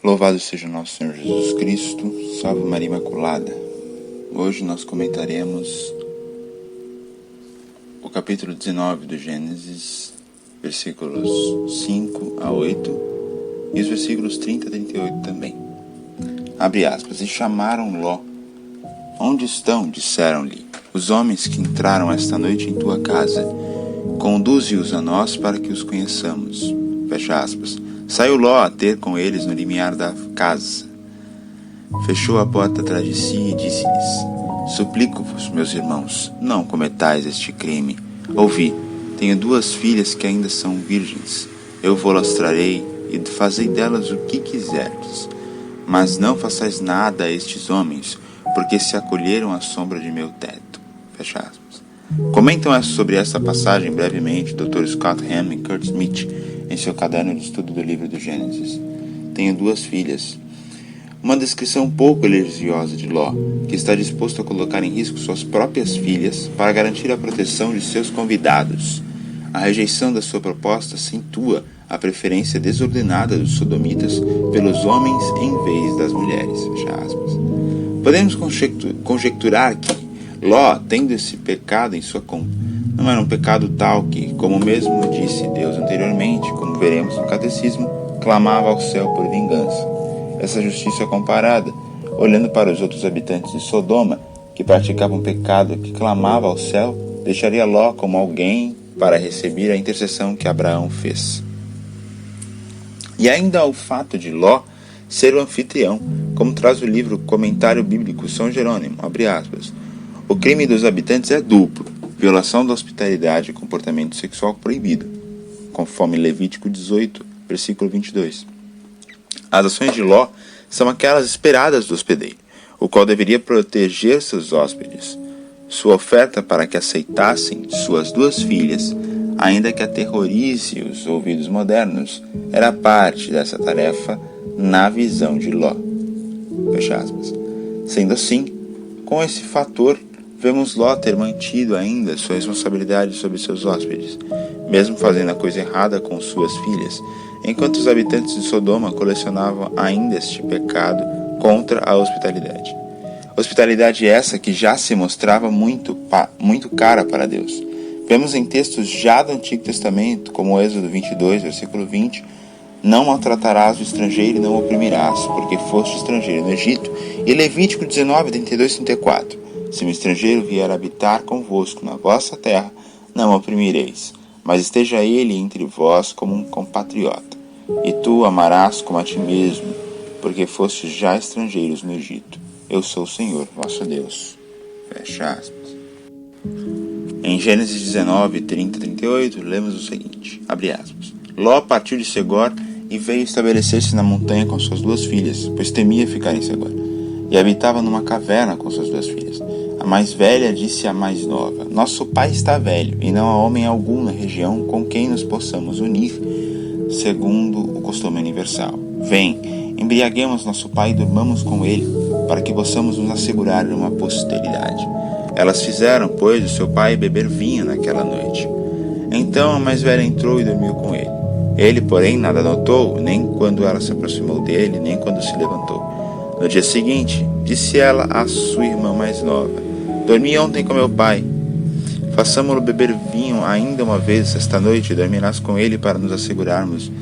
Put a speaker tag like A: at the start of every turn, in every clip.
A: Louvado seja nosso Senhor Jesus Cristo, salve Maria Imaculada. Hoje nós comentaremos o capítulo 19 do Gênesis, versículos 5 a 8 e os versículos 30 a 38 também. Abre aspas, e chamaram Ló. Onde estão? Disseram-lhe, os homens que entraram esta noite em tua casa. Conduze-os a nós para que os conheçamos. Fecha aspas. Saiu Ló a ter com eles no limiar da casa. Fechou a porta atrás de si e disse-lhes, suplico-vos, meus irmãos, não cometais este crime. Ouvi, tenho 2 filhas que ainda são virgens. Eu vou-las trarei e fazei delas o que quiserdes. Mas não façais nada a estes homens, porque se acolheram à sombra de meu teto. Fecha aspas. Comentam sobre essa passagem brevemente Dr. Scott Ham e Kurt Smith em seu caderno de estudo do livro do Gênesis. Tenho 2 filhas. Uma descrição um pouco religiosa de Ló, que está disposto a colocar em risco suas próprias filhas para garantir a proteção de seus convidados. A rejeição da sua proposta acentua a preferência desordenada dos sodomitas pelos homens em vez das mulheres. Fecha aspas. Podemos conjecturar que Ló, tendo esse pecado em sua conta, não era um pecado tal que, como mesmo disse Deus anteriormente, como veremos no catecismo, clamava ao céu por vingança. Essa justiça comparada, olhando para os outros habitantes de Sodoma, que praticavam um pecado que clamava ao céu, deixaria Ló como alguém para receber a intercessão que Abraão fez. E ainda o fato de Ló ser o anfitrião, como traz o livro Comentário Bíblico São Jerônimo, abre aspas, o crime dos habitantes é duplo, violação da hospitalidade e comportamento sexual proibido, conforme Levítico 18, versículo 22. As ações de Ló são aquelas esperadas do hospedeiro, o qual deveria proteger seus hóspedes. Sua oferta para que aceitassem suas 2 filhas, ainda que aterrorize os ouvidos modernos, era parte dessa tarefa na visão de Ló. Fecha aspas. Sendo assim, com esse fator, vemos Ló ter mantido ainda sua responsabilidade sobre seus hóspedes, mesmo fazendo a coisa errada com suas filhas, enquanto os habitantes de Sodoma colecionavam ainda este pecado contra a hospitalidade. Hospitalidade essa que já se mostrava muito cara para Deus. Vemos em textos já do Antigo Testamento, como Êxodo 22, versículo 20, não maltratarás o estrangeiro e não o oprimirás, porque foste estrangeiro no Egito, e Levítico 19, 32, 34. Se um estrangeiro vier habitar convosco na vossa terra, não o oprimireis, mas esteja ele entre vós como um compatriota. E tu amarás como a ti mesmo, porque fostes já estrangeiros no Egito. Eu sou o Senhor, vosso Deus. Fecha aspas. Em Gênesis 19, 30 e 38, lemos o seguinte, abre aspas. Ló partiu de Segor e veio estabelecer-se na montanha com suas 2 filhas, pois temia ficar em Segor. E habitava numa caverna com suas 2 filhas. A mais velha disse à mais nova, nosso pai está velho, e não há homem algum na região com quem nos possamos unir, segundo o costume universal. Vem, embriaguemos nosso pai e durmamos com ele, para que possamos nos assegurar de uma posteridade. Elas fizeram, pois, o seu pai beber vinho naquela noite. Então a mais velha entrou e dormiu com ele. Ele, porém, nada notou, nem quando ela se aproximou dele, nem quando se levantou. No dia seguinte, disse ela à sua irmã mais nova, dormi ontem com meu pai. Façamo-lo beber vinho ainda uma vez esta noite e dormirás com ele para nos assegurarmos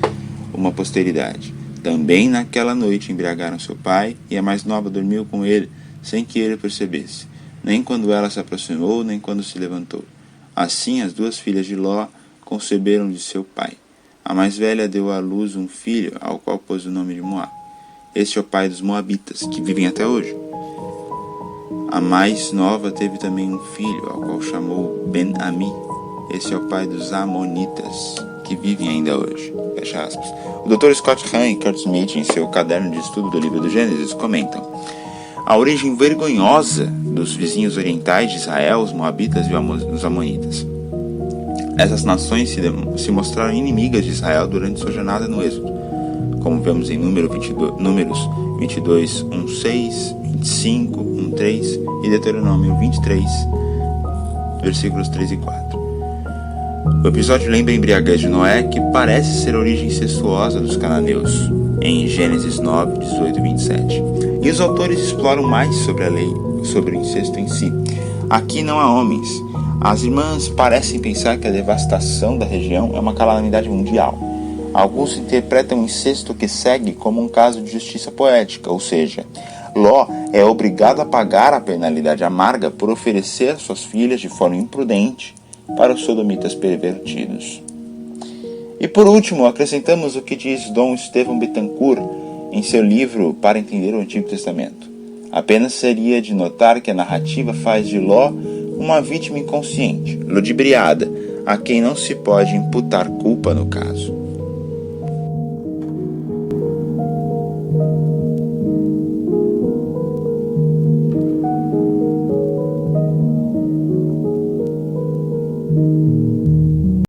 A: uma posteridade. Também naquela noite embriagaram seu pai, e a mais nova dormiu com ele, sem que ele percebesse, nem quando ela se aproximou, nem quando se levantou. Assim as 2 filhas de Ló conceberam de seu pai. A mais velha deu à luz um filho, ao qual pôs o nome de Moab. Este é o pai dos Moabitas, que vivem até hoje. A mais nova teve também um filho, ao qual chamou Ben-Ami. Este é o pai dos Amonitas, que vivem ainda hoje. Fecha aspas. O Dr. Scott Hahn e Kurt Smith, em seu caderno de estudo do livro do Gênesis, comentam a origem vergonhosa dos vizinhos orientais de Israel, os Moabitas e os Amonitas. Essas nações se mostraram inimigas de Israel durante sua jornada no Êxodo, como vemos em Números 22, 1:6, 25, 1:3 e Deuteronômio 23, versículos 3 e 4. O episódio lembra a embriaguez de Noé, que parece ser a origem incestuosa dos cananeus. em Gênesis 9, 18 e 27. E os autores exploram mais sobre a lei, sobre o incesto em si. Aqui não há homens. As irmãs parecem pensar que a devastação da região é uma calamidade mundial. Alguns interpretam o incesto que segue como um caso de justiça poética, ou seja, Ló é obrigado a pagar a penalidade amarga por oferecer suas filhas de forma imprudente para os sodomitas pervertidos. E por último, acrescentamos o que diz Dom Estevão Bittencourt em seu livro Para Entender o Antigo Testamento. Apenas seria de notar que a narrativa faz de Ló uma vítima inconsciente, ludibriada, a quem não se pode imputar culpa no caso.